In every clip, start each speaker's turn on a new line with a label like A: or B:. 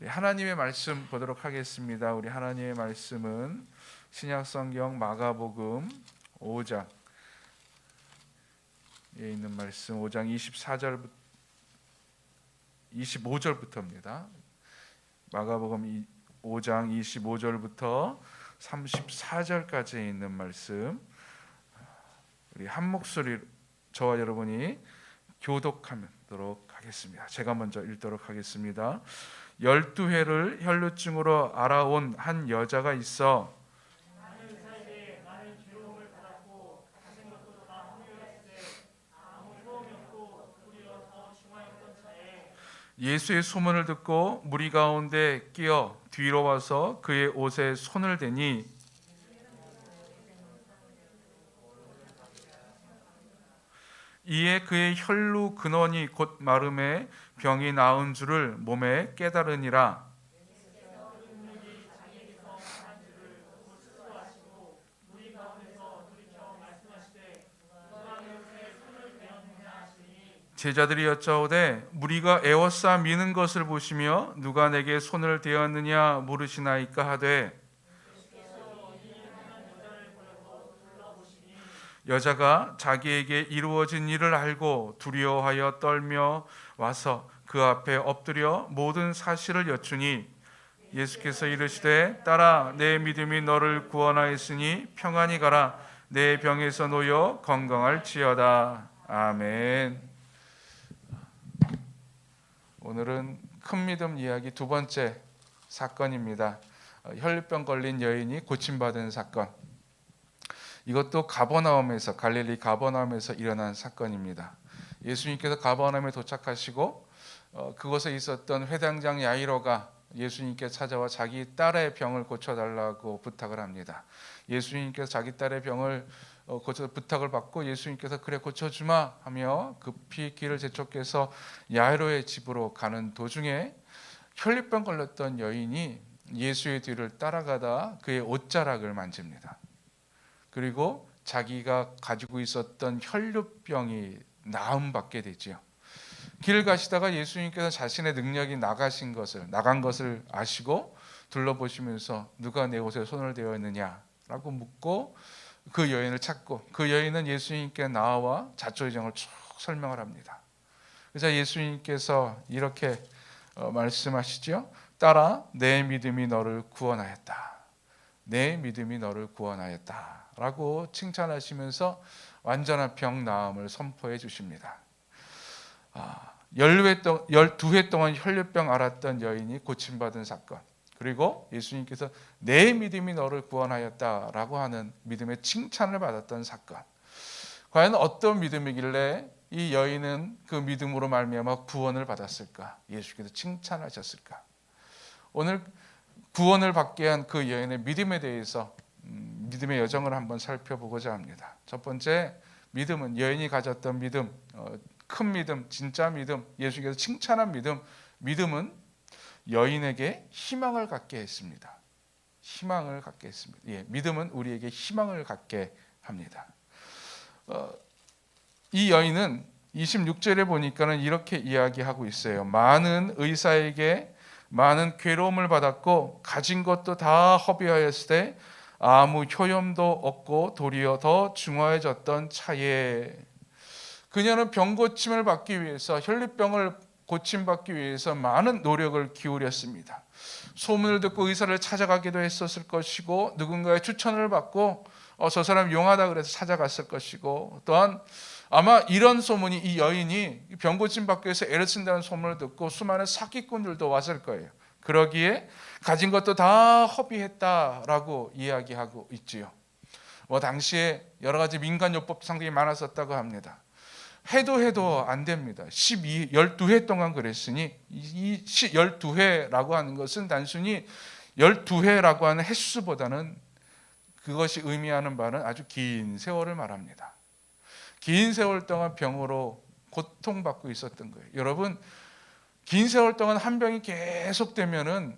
A: 하나님의 말씀 보도록 하겠습니다. 우리 하나님의 말씀은 신약성경 마가복음 5장에 있는 말씀 5장 25절부터입니다. 마가복음 5장 25절부터 34절까지 있는 말씀, 우리 한 목소리 저와 여러분이 교독하도록 하겠습니다. 제가 먼저 읽도록 하겠습니다. 12회를 혈루증으로 알아온 한 여자가 있어 예수의 소문을 듣고 무리 가운데 끼어 뒤로 와서 그의 옷에 손을 대니 이에 그의 혈루 근원이 곧 마름에 병이 나은 줄을 몸에 깨달으니라. 제자들이 여짜오되 무리가 에워싸 미는 것을 보시며 누가 내게 손을 대었느냐 물으시나이까 하되 여자가 자기에게 이루어진 일을 알고 두려워하여 떨며 와서 그 앞에 엎드려 모든 사실을 여쭈니 예수께서 이르시되 딸아 내 믿음이 너를 구원하였으니 평안히 가라 내 병에서 놓여 건강할지어다. 아멘. 오늘은 큰 믿음 이야기 두 번째 사건입니다. 혈루병 걸린 여인이 고침받은 사건. 이것도 가버나움에서, 갈릴리 가버나움에서 일어난 사건입니다. 예수님께서 가버나움에 도착하시고 그곳에 있었던 회당장 야이로가 예수님께 찾아와 자기 딸의 병을 고쳐달라고 부탁을 합니다. 예수님께서 자기 딸의 병을 고쳐 부탁을 받고 예수님께서 그래 고쳐주마 하며 급히 길을 재촉해서 야이로의 집으로 가는 도중에 혈루병 걸렸던 여인이 예수의 뒤를 따라가다 그의 옷자락을 만집니다. 그리고 자기가 가지고 있었던 혈루병이 나음받게 되지요. 길을 가시다가 예수님께서 자신의 능력이 나간 것을 아시고 둘러보시면서 누가 내 옷에 손을 대었느냐라고 묻고 그 여인을 찾고 그 여인은 예수님께 나와 자초지정을 쭉 설명을 합니다. 그래서 예수님께서 이렇게 말씀하시죠. 딸아 내 믿음이 너를 구원하였다. 내 믿음이 너를 구원하였다 라고 칭찬하시면서 완전한 병 나음을 선포해 주십니다. 12회 동안 혈루병 앓았던 여인이 고침받은 사건, 그리고 예수님께서 내 믿음이 너를 구원하였다라고 하는 믿음의 칭찬을 받았던 사건. 과연 어떤 믿음이길래 이 여인은 그 믿음으로 말미암아 구원을 받았을까? 예수께서 칭찬하셨을까? 오늘 구원을 받게 한 그 여인의 믿음에 대해서 믿음의 여정을 한번 살펴보고자 합니다. 첫 번째, 믿음은 여인이 가졌던 믿음, 큰 믿음, 진짜 믿음, 예수께서 칭찬한 믿음. 믿음은 여인에게 희망을 갖게 했습니다. 희망을 갖게 했습니다. 예, 믿음은 우리에게 희망을 갖게 합니다. 이 여인은 26절에 보니까는 이렇게 이야기하고 있어요. 많은 의사에게 많은 괴로움을 받았고 가진 것도 다 허비하였을 때 아무 효염도 없고 도리어 더 중화해졌던 차에 그녀는 병 고침을 받기 위해서 혈루병을 고침받기 위해서 많은 노력을 기울였습니다. 소문을 듣고 의사를 찾아가기도 했었을 것이고 누군가의 추천을 받고 저 사람 용하다 그래서 찾아갔을 것이고 또한 아마 이런 소문이 이 여인이 병 고침받기 위해서 애를 쓴다는 소문을 듣고 수많은 사기꾼들도 왔을 거예요. 그러기에 가진 것도 다 허비했다라고 이야기하고 있지요. 당시에 여러 가지 민간요법 상당히 많았었다고 합니다. 해도 안 됩니다. 12회 동안 그랬으니 이 12회라고 하는 것은 단순히 12회라고 하는 횟수보다는 그것이 의미하는 바는 아주 긴 세월을 말합니다. 긴 세월 동안 병으로 고통받고 있었던 거예요. 여러분, 긴 세월 동안 한 병이 계속되면은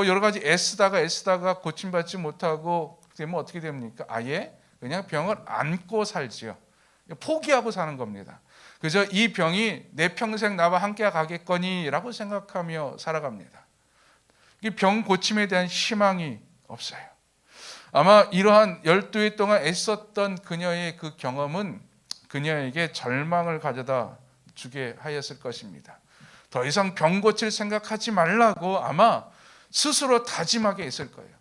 A: 여러 가지 애쓰다가 고침받지 못하고 되면 어떻게 됩니까? 아예 그냥 병을 안고 살지요. 포기하고 사는 겁니다. 그저 이 병이 내 평생 나와 함께 가겠거니라고 생각하며 살아갑니다. 병 고침에 대한 희망이 없어요. 아마 이러한 12해 동안 애썼던 그녀의 그 경험은 그녀에게 절망을 가져다 주게 하였을 것입니다. 더 이상 병 고칠 생각하지 말라고 아마 스스로 다짐하게 했을 거예요.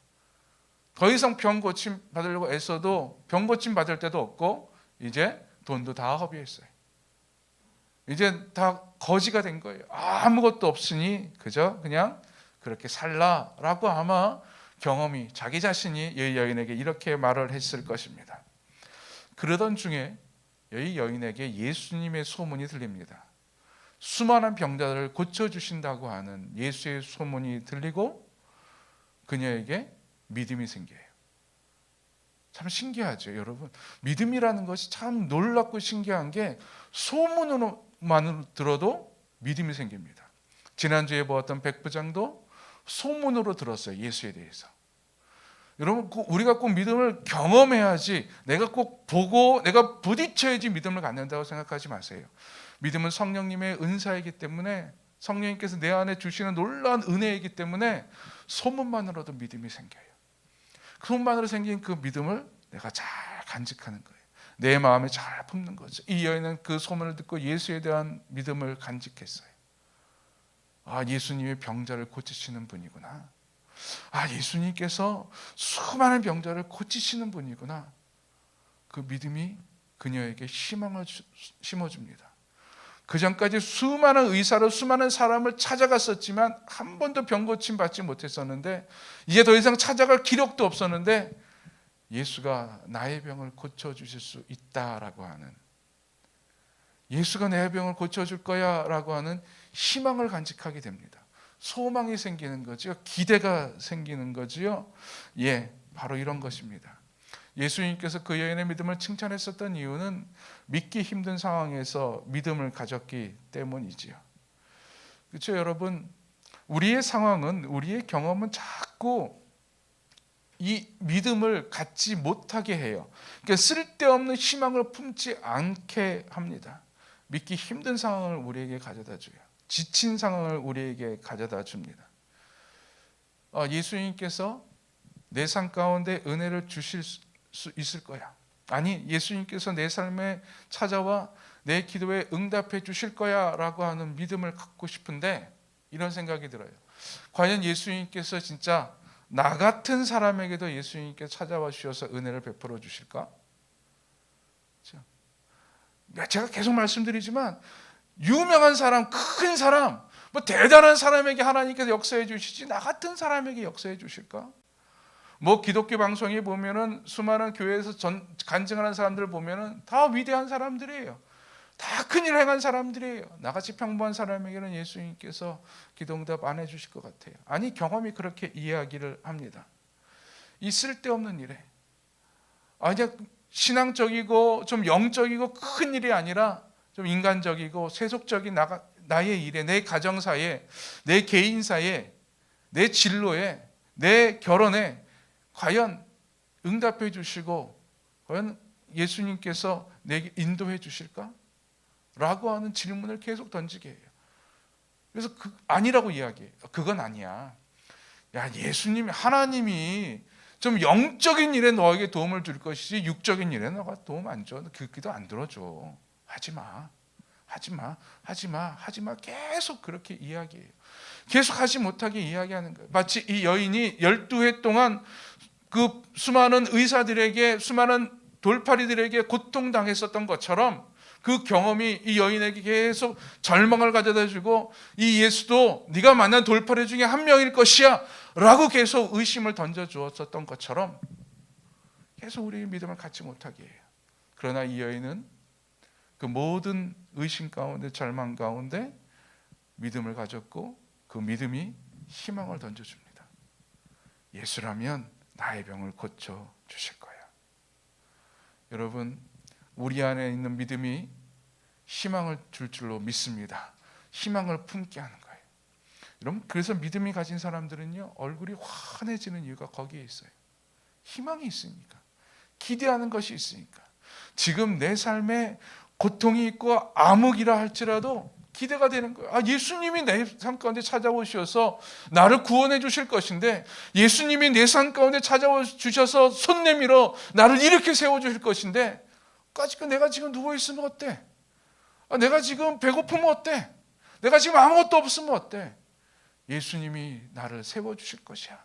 A: 더 이상 병 고침 받으려고 애써도 병 고침 받을 때도 없고 이제 돈도 다 허비했어요. 이제 다 거지가 된 거예요. 아무것도 없으니 그저 그냥 그렇게 살라라고 아마 경험이 자기 자신이 이 여인에게 이렇게 말을 했을 것입니다. 그러던 중에 이 여인에게 예수님의 소문이 들립니다. 수많은 병자들을 고쳐주신다고 하는 예수의 소문이 들리고 그녀에게 믿음이 생겨요. 참 신기하죠, 여러분. 믿음이라는 것이 참 놀랍고 신기한 게 소문으로만 들어도 믿음이 생깁니다. 지난주에 보았던 백부장도 소문으로 들었어요, 예수에 대해서. 여러분, 우리가 꼭 믿음을 경험해야지, 내가 꼭 보고 내가 부딪혀야지 믿음을 갖는다고 생각하지 마세요. 믿음은 성령님의 은사이기 때문에, 성령님께서 내 안에 주시는 놀라운 은혜이기 때문에 소문만으로도 믿음이 생겨요. 그 소문만으로 생긴 그 믿음을 내가 잘 간직하는 거예요. 내 마음에 잘 품는 거죠. 이 여인은 그 소문을 듣고 예수에 대한 믿음을 간직했어요. 예수님이 병자를 고치시는 분이구나. 예수님께서 수많은 병자를 고치시는 분이구나. 그 믿음이 그녀에게 희망을 심어줍니다. 그 전까지 수많은 의사로 수많은 사람을 찾아갔었지만 한 번도 병 고침 받지 못했었는데, 이제 더 이상 찾아갈 기력도 없었는데 예수가 나의 병을 고쳐주실 수 있다라고 하는, 예수가 내 병을 고쳐줄 거야 라고 하는 희망을 간직하게 됩니다. 소망이 생기는 거죠. 기대가 생기는 거지요. 바로 이런 것입니다. 예수님께서 그 여인의 믿음을 칭찬했었던 이유는 믿기 힘든 상황에서 믿음을 가졌기 때문이지요. 그렇죠, 여러분? 우리의 상황은, 우리의 경험은 자꾸 이 믿음을 갖지 못하게 해요. 그러니까 쓸데없는 희망을 품지 않게 합니다. 믿기 힘든 상황을 우리에게 가져다 줘요. 지친 상황을 우리에게 가져다 줍니다. 예수님께서 내 삶 가운데 은혜를 주실 수 있을 거야. 아니, 예수님께서 내 삶에 찾아와 내 기도에 응답해 주실 거야 라고 하는 믿음을 갖고 싶은데, 이런 생각이 들어요. 과연 예수님께서 진짜 나 같은 사람에게도 예수님께 찾아와 주셔서 은혜를 베풀어 주실까? 제가 계속 말씀드리지만 유명한 사람, 큰 사람, 대단한 사람에게 하나님께서 역사해 주시지 나 같은 사람에게 역사해 주실까? 기독교 방송에 보면은 수많은 교회에서 간증하는 사람들을 보면은 다 위대한 사람들이에요. 다 큰일 행한 사람들이에요. 나같이 평범한 사람에게는 예수님께서 기도응답 안 해주실 것 같아요. 아니, 경험이 그렇게 이야기를 합니다. 이 쓸데없는 일에 그냥 신앙적이고 좀 영적이고 큰 일이 아니라 좀 인간적이고 세속적인 나의 일에, 내 가정사에, 내 개인사에, 내 진로에, 내 결혼에 과연 응답해 주시고 과연 예수님께서 내게 인도해 주실까? 라고 하는 질문을 계속 던지게 해요. 그래서 아니라고 이야기해요. 그건 아니야. 예수님이, 하나님이 좀 영적인 일에 너에게 도움을 줄 것이지 육적인 일에 너가 도움 안 줘. 그 기도 안 들어줘. 하지마 계속 그렇게 이야기해요. 계속 하지 못하게 이야기하는 거예요. 마치 이 여인이 12해 동안 그 수많은 의사들에게, 수많은 돌팔이들에게 고통당했었던 것처럼 그 경험이 이 여인에게 계속 절망을 가져다 주고, 이 예수도 네가 만난 돌팔이 중에 한 명일 것이야 라고 계속 의심을 던져주었었던 것처럼 계속 우리의 믿음을 갖지 못하게 해요. 그러나 이 여인은 그 모든 의심 가운데, 절망 가운데 믿음을 가졌고, 그 믿음이 희망을 던져줍니다. 예수라면 나의 병을 고쳐주실 거야. 여러분, 우리 안에 있는 믿음이 희망을 줄 줄로 믿습니다. 희망을 품게 하는 거예요. 여러분, 그래서 믿음이 가진 사람들은요, 얼굴이 환해지는 이유가 거기에 있어요. 희망이 있으니까, 기대하는 것이 있으니까. 지금 내 삶에 고통이 있고 암흑이라 할지라도 기대가 되는 거예요. 예수님이 내 삶 가운데 찾아오셔서 나를 구원해 주실 것인데, 예수님이 내 삶 가운데 찾아와 주셔서 손 내밀어 나를 이렇게 세워 주실 것인데, 내가 지금 누워 있으면 어때? 내가 지금 배고프면 어때? 내가 지금 아무것도 없으면 어때? 예수님이 나를 세워 주실 것이야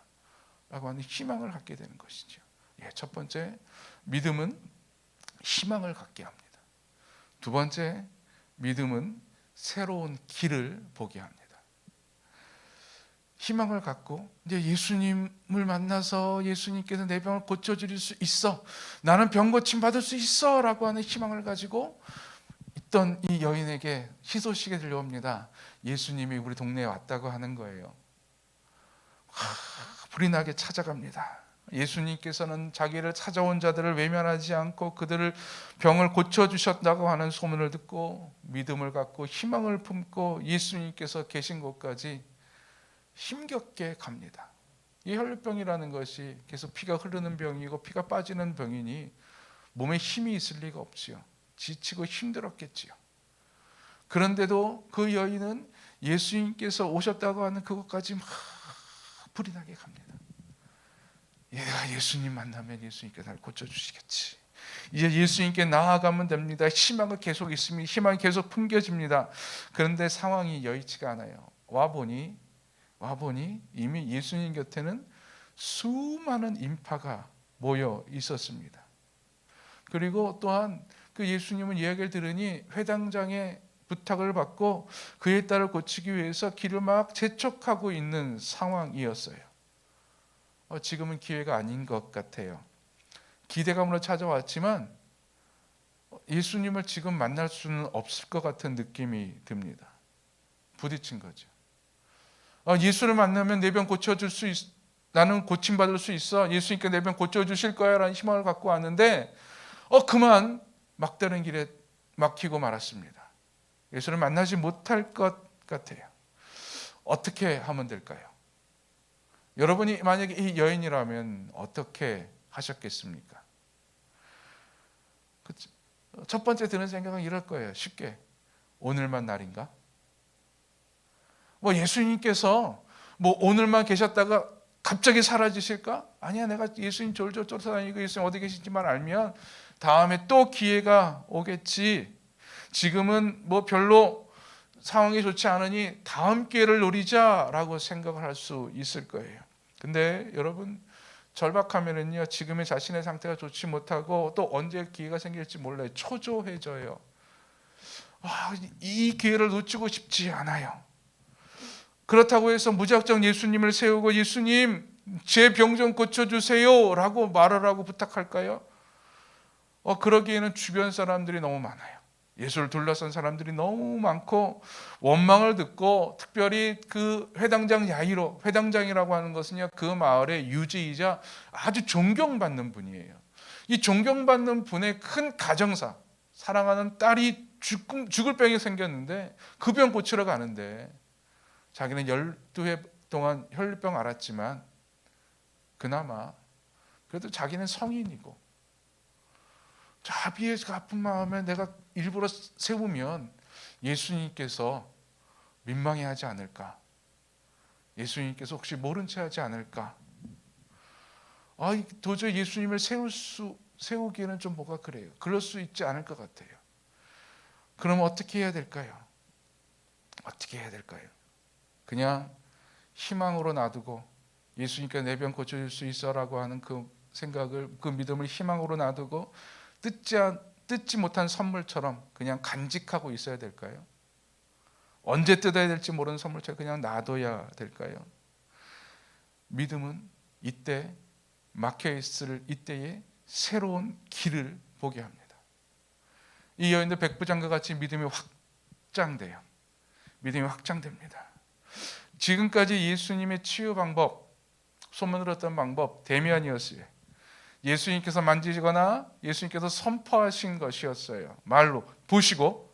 A: 라고 하는 희망을 갖게 되는 것이죠. 첫 번째, 믿음은 희망을 갖게 합니다. 두 번째, 믿음은 새로운 길을 보게 합니다. 희망을 갖고 이제 예수님을 만나서 예수님께서 내 병을 고쳐줄 수 있어, 나는 병 고침 받을 수 있어 라고 하는 희망을 가지고 있던 이 여인에게 희소식이 들려옵니다. 예수님이 우리 동네에 왔다고 하는 거예요. 불이 나게 찾아갑니다. 예수님께서는 자기를 찾아온 자들을 외면하지 않고 그들을 병을 고쳐주셨다고 하는 소문을 듣고 믿음을 갖고 희망을 품고 예수님께서 계신 곳까지 힘겹게 갑니다. 이 혈류병이라는 것이 계속 피가 흐르는 병이고 피가 빠지는 병이니 몸에 힘이 있을 리가 없지요. 지치고 힘들었겠지요. 그런데도 그 여인은 예수님께서 오셨다고 하는 그곳까지 막 불이 나게 갑니다. 내가 예수님 만나면 예수님께 나를 고쳐주시겠지. 이제 예수님께 나아가면 됩니다. 희망은 계속 있으면 희망이 계속 풍겨집니다. 그런데 상황이 여의치가 않아요. 와보니 이미 예수님 곁에는 수많은 인파가 모여 있었습니다. 그리고 또한 그 예수님은 이야기를 들으니 회당장의 부탁을 받고 그의 딸을 고치기 위해서 길을 막 재촉하고 있는 상황이었어요. 지금은 기회가 아닌 것 같아요. 기대감으로 찾아왔지만 예수님을 지금 만날 수는 없을 것 같은 느낌이 듭니다. 부딪힌 거죠. 예수를 만나면 내 병 고쳐줄 수 있어. 나는 고침받을 수 있어. 예수님께 내 병 고쳐주실 거야 라는 희망을 갖고 왔는데 그만 막다른 길에 막히고 말았습니다. 예수를 만나지 못할 것 같아요. 어떻게 하면 될까요? 여러분이 만약에 이 여인이라면 어떻게 하셨겠습니까? 첫 번째 드는 생각은 이럴 거예요. 쉽게, 오늘만 날인가? 예수님께서 오늘만 계셨다가 갑자기 사라지실까? 아니야, 내가 예수님 졸졸 쫓아다니고 예수님 어디 계신지만 알면 다음에 또 기회가 오겠지. 지금은 별로 상황이 좋지 않으니 다음 기회를 노리자라고 생각을 할 수 있을 거예요. 근데 여러분, 절박하면은요, 지금의 자신의 상태가 좋지 못하고 또 언제 기회가 생길지 몰라요. 초조해져요. 이 기회를 놓치고 싶지 않아요. 그렇다고 해서 무작정 예수님을 세우고 예수님 제 병 좀 고쳐주세요 라고 말을 하고 부탁할까요? 그러기에는 주변 사람들이 너무 많아요. 예수를 둘러싼 사람들이 너무 많고 원망을 듣고, 특별히 그 회당장 야이로, 회당장이라고 하는 것은요, 그 마을의 유지이자 아주 존경받는 분이에요. 이 존경받는 분의 큰 가정사, 사랑하는 딸이 죽을 병이 생겼는데 그 병 고치러 가는데 자기는 12해 동안 혈류병 앓았지만 그나마 그래도 자기는 성인이고 자비의 아픈 마음에 내가 일부러 세우면 예수님께서 민망해하지 않을까? 예수님께서 혹시 모른 채 하지 않을까? 도저히 예수님을 세우기에는 좀 뭐가 그래요. 그럴 수 있지 않을 것 같아요. 그럼 어떻게 해야 될까요? 어떻게 해야 될까요? 그냥 희망으로 놔두고 예수님께 내 병 고쳐줄 수 있어라고 하는 그 생각을, 그 믿음을 희망으로 놔두고 뜯지 못한 선물처럼 그냥 간직하고 있어야 될까요? 언제 뜯어야 될지 모르는 선물처럼 그냥 놔둬야 될까요? 믿음은 이때 막혀있을 이때에 새로운 길을 보게 합니다. 이 여인도 백부장과 같이 믿음이 확장돼요. 믿음이 확장됩니다. 지금까지 예수님의 치유 방법, 소문을 듣던 방법, 대면이었어요. 예수님께서 만지거나 예수님께서 선포하신 것이었어요. 말로 보시고,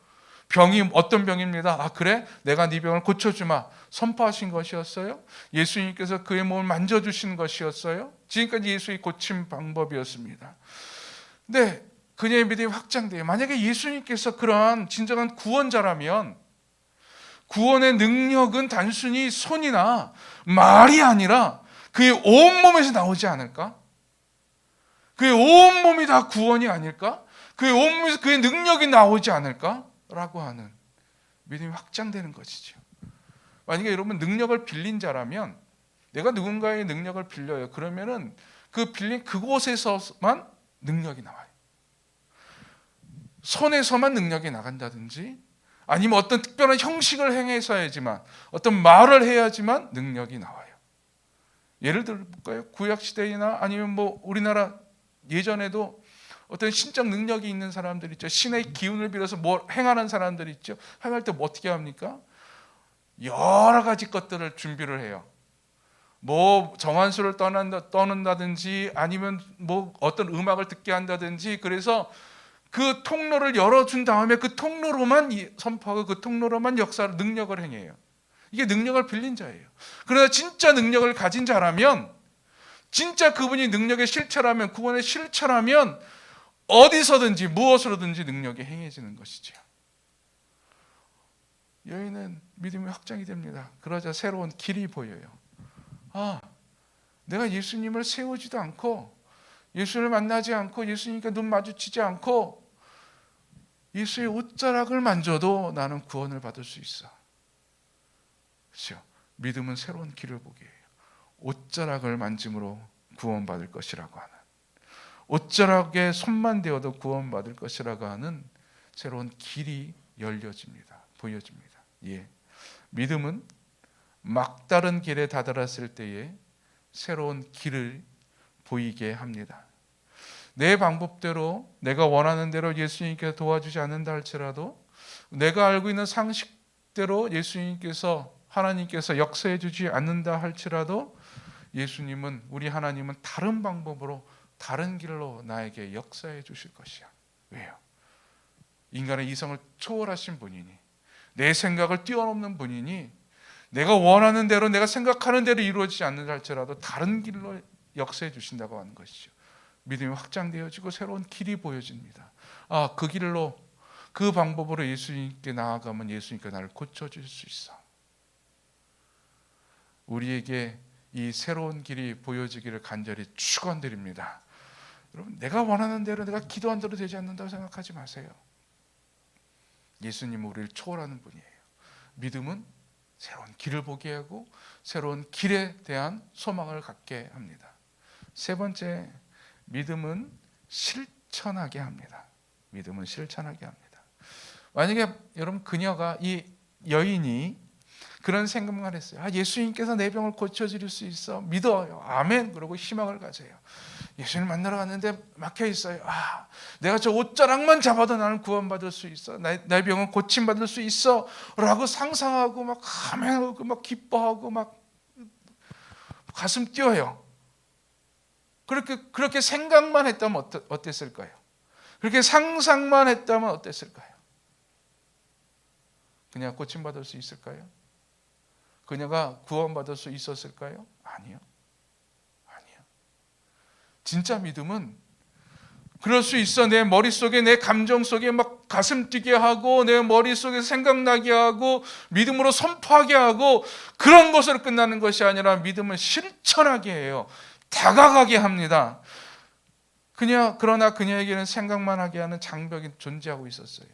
A: 병이 어떤 병입니다. 그래? 내가 네 병을 고쳐주마. 선포하신 것이었어요. 예수님께서 그의 몸을 만져주신 것이었어요. 지금까지 예수의 고침 방법이었습니다. 근데 그녀의 믿음이 확장돼요. 만약에 예수님께서 그러한 진정한 구원자라면 구원의 능력은 단순히 손이나 말이 아니라 그의 온몸에서 나오지 않을까? 그의 온몸이 다 구원이 아닐까? 그의 온몸에서 그의 능력이 나오지 않을까? 라고 하는 믿음이 확장되는 것이죠. 만약에 여러분 능력을 빌린 자라면, 내가 누군가의 능력을 빌려요. 그러면은 그 빌린 그곳에서만 능력이 나와요. 손에서만 능력이 나간다든지, 아니면 어떤 특별한 형식을 행해서야지만, 어떤 말을 해야지만 능력이 나와요. 예를 들어볼까요? 구약시대나 아니면 뭐 우리나라 예전에도 어떤 신적 능력이 있는 사람들 있죠. 신의 기운을 빌어서 뭘 행하는 사람들 있죠. 행할 때 뭐 어떻게 합니까? 여러 가지 것들을 준비를 해요. 뭐 정한수를 떠난다든지, 아니면 뭐 어떤 음악을 듣게 한다든지, 그래서 그 통로를 열어준 다음에 그 통로로만 선포하고 그 통로로만 역사를, 능력을 행해요. 이게 능력을 빌린 자예요. 그러나 진짜 능력을 가진 자라면, 진짜 그분이 능력의 실체라면, 구원의 실체라면 어디서든지 무엇으로든지 능력이 행해지는 것이죠. 여인은 믿음이 확장이 됩니다. 그러자 새로운 길이 보여요. 아, 내가 예수님을 세우지도 않고, 예수를 만나지 않고, 예수님과 눈 마주치지 않고 예수의 옷자락을 만져도 나는 구원을 받을 수 있어. 그렇죠? 믿음은 새로운 길을 보게 해요. 옷자락을 만짐으로 구원받을 것이라고 하는, 옷자락에 손만 대어도 구원받을 것이라고 하는 새로운 길이 열려집니다. 보여집니다. 예. 믿음은 막다른 길에 다다랐을 때에 새로운 길을 보이게 합니다. 내 방법대로, 내가 원하는 대로 예수님께서 도와주지 않는다 할지라도, 내가 알고 있는 상식대로 예수님께서, 하나님께서 역사해 주지 않는다 할지라도, 예수님은, 우리 하나님은 다른 방법으로, 다른 길로 나에게 역사해 주실 것이야. 왜요? 인간의 이성을 초월하신 분이니, 내 생각을 뛰어넘는 분이니, 내가 원하는 대로, 내가 생각하는 대로 이루어지지 않는다 할지라도 다른 길로 역사해 주신다고 하는 것이죠. 믿음이 확장되어지고 새로운 길이 보여집니다. 아, 그 길로, 그 방법으로 예수님께 나아가면 예수님께 나를 고쳐줄 수 있어. 우리에게 이 새로운 길이 보여지기를 간절히 축원드립니다. 여러분, 내가 원하는 대로, 내가 기도한 대로 되지 않는다고 생각하지 마세요. 예수님은 우리를 초월하는 분이에요. 믿음은 새로운 길을 보게 하고 새로운 길에 대한 소망을 갖게 합니다. 세 번째, 믿음은 실천하게 합니다. 믿음은 실천하게 합니다. 만약에 여러분, 그녀가, 이 여인이 그런 생각만 했어요. 아, 예수님께서 내 병을 고쳐드릴 수 있어. 믿어요. 아멘. 그러고 희망을 가져요. 예수님 만나러 갔는데 막혀 있어요. 아, 내가 저 옷자락만 잡아도 나는 구원받을 수 있어. 나의 병은 고침받을 수 있어. 라고 상상하고 막 아멘하고 막 기뻐하고 막 가슴 뛰어요. 그렇게 생각만 했다면 어땠을까요? 그렇게 상상만 했다면 어땠을까요? 그냥 고침받을 수 있을까요? 그녀가 구원받을 수 있었을까요? 아니요. 아니요. 진짜 믿음은 그럴 수 있어. 내 머릿속에, 내 감정 속에 막 가슴 뛰게 하고, 내 머릿속에 생각나게 하고, 믿음으로 선포하게 하고, 그런 것으로 끝나는 것이 아니라 믿음을 실천하게 해요. 다가가게 합니다. 그러나 그녀에게는 생각만 하게 하는 장벽이 존재하고 있었어요.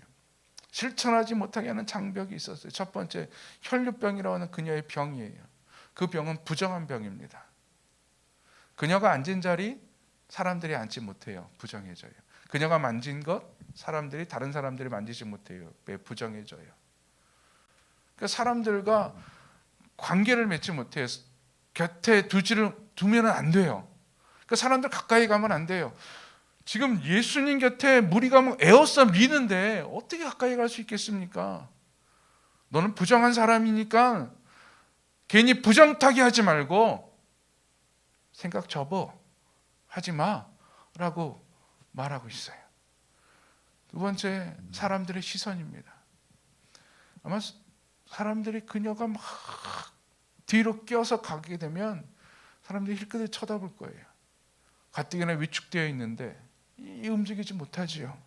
A: 실천하지 못하게 하는 장벽이 있었어요. 첫 번째, 혈류병이라고 하는 그녀의 병이에요. 그 병은 부정한 병입니다. 그녀가 앉은 자리 사람들이 앉지 못해요. 부정해져요. 그녀가 만진 것 다른 사람들이 만지지 못해요. 왜? 부정해져요. 그러니까 사람들과 관계를 맺지 못해요. 곁에 두면 안 돼요. 그러니까 사람들 가까이 가면 안 돼요. 지금 예수님 곁에 무리가 에워싸 미는데 어떻게 가까이 갈 수 있겠습니까? 너는 부정한 사람이니까 괜히 부정타기 하지 말고 생각 접어. 하지 마. 라고 말하고 있어요. 두 번째, 사람들의 시선입니다. 아마 사람들이 그녀가 막 뒤로 껴서 가게 되면 사람들이 힐끗을 쳐다볼 거예요. 가뜩이나 위축되어 있는데 움직이지 못하지요.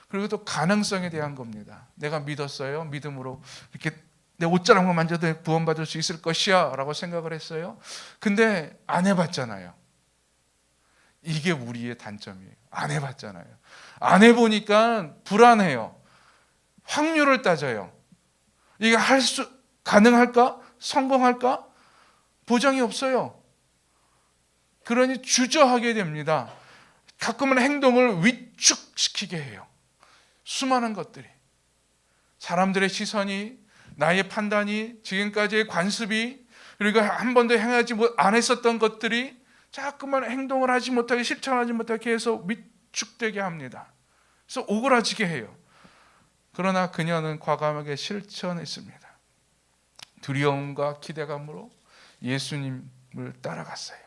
A: 그리고 또 가능성에 대한 겁니다. 내가 믿었어요. 믿음으로 이렇게 내 옷자락만 만져도 구원받을 수 있을 것이야 라고 생각을 했어요. 근데 안 해봤잖아요. 이게 우리의 단점이에요. 안 해봤잖아요. 안 해보니까 불안해요. 확률을 따져요. 이게 가능할까? 성공할까? 보장이 없어요. 그러니 주저하게 됩니다. 가끔은 행동을 위축시키게 해요. 수많은 것들이, 사람들의 시선이, 나의 판단이, 지금까지의 관습이, 그리고 한 번도 행하지 안 했었던 것들이 자꾸만 행동을 하지 못하게, 실천하지 못하게 해서 위축되게 합니다. 그래서 오그라지게 해요. 그러나 그녀는 과감하게 실천했습니다. 두려움과 기대감으로 예수님을 따라갔어요.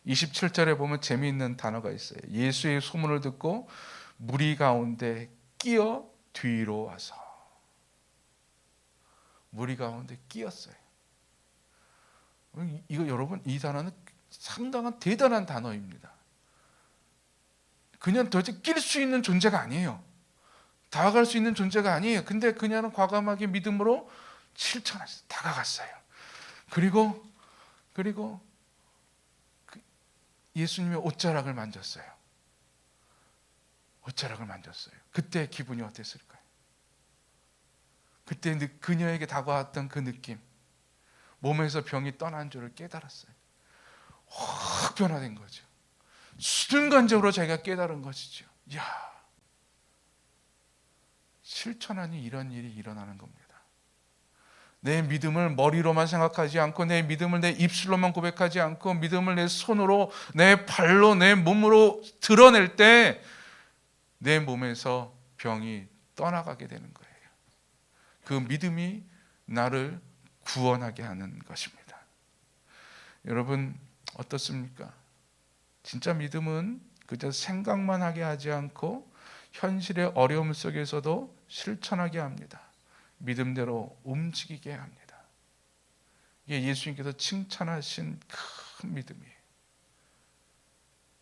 A: 27절에 보면 재미있는 단어가 있어요. 예수의 소문을 듣고 무리 가운데 끼어 뒤로 와서. 무리 가운데 끼었어요. 이거 여러분, 이 단어는 상당한 대단한 단어입니다. 그냥 도대체 낄 수 있는 존재가 아니에요. 다가갈 수 있는 존재가 아니에요. 근데 그녀는 과감하게 믿음으로 실천했어요. 다가갔어요. 그리고 예수님의 옷자락을 만졌어요. 옷자락을 만졌어요. 그때 기분이 어땠을까요? 그때 그녀에게 다가왔던 그 느낌, 몸에서 병이 떠난 줄을 깨달았어요. 확 변화된 거죠. 순간적으로 자기가 깨달은 것이죠. 이야, 실천하니 이런 일이 일어나는 겁니다. 내 믿음을 머리로만 생각하지 않고, 내 믿음을 내 입술로만 고백하지 않고, 믿음을 내 손으로, 내 발로, 내 몸으로 드러낼 때 내 몸에서 병이 떠나가게 되는 거예요. 그 믿음이 나를 구원하게 하는 것입니다. 여러분 어떻습니까? 진짜 믿음은 그저 생각만 하게 하지 않고 현실의 어려움 속에서도 실천하게 합니다. 믿음대로 움직이게 합니다. 이게 예수님께서 칭찬하신 큰 믿음이에요.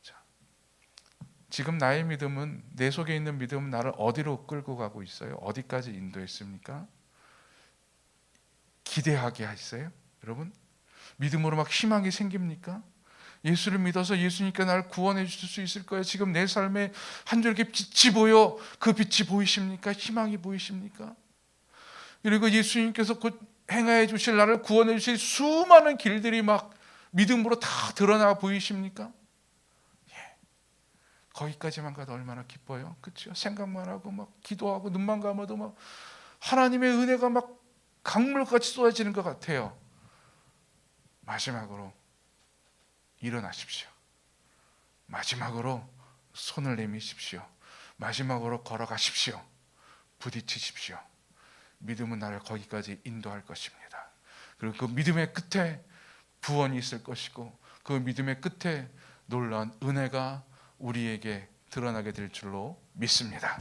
A: 자, 지금 나의 믿음은, 내 속에 있는 믿음은 나를 어디로 끌고 가고 있어요? 어디까지 인도했습니까? 기대하게 했어요? 여러분, 믿음으로 막 희망이 생깁니까? 예수를 믿어서 예수님께 나를 구원해 주실 수 있을 거예요. 지금 내 삶에 한 줄기 빛이 보여. 그 빛이 보이십니까? 희망이 보이십니까? 그리고 예수님께서 곧 행하여 주실, 나를 구원해 주실 수많은 길들이 막 믿음으로 다 드러나 보이십니까? 예. 거기까지만 가도 얼마나 기뻐요. 그렇죠? 생각만 하고 막 기도하고 눈만 감아도 막 하나님의 은혜가 막 강물같이 쏟아지는 것 같아요. 마지막으로 일어나십시오. 마지막으로 손을 내미십시오. 마지막으로 걸어가십시오. 부딪히십시오. 믿음은 나를 거기까지 인도할 것입니다. 그리고 그 믿음의 끝에 구원이 있을 것이고, 그 믿음의 끝에 놀라운 은혜가 우리에게 드러나게 될 줄로 믿습니다.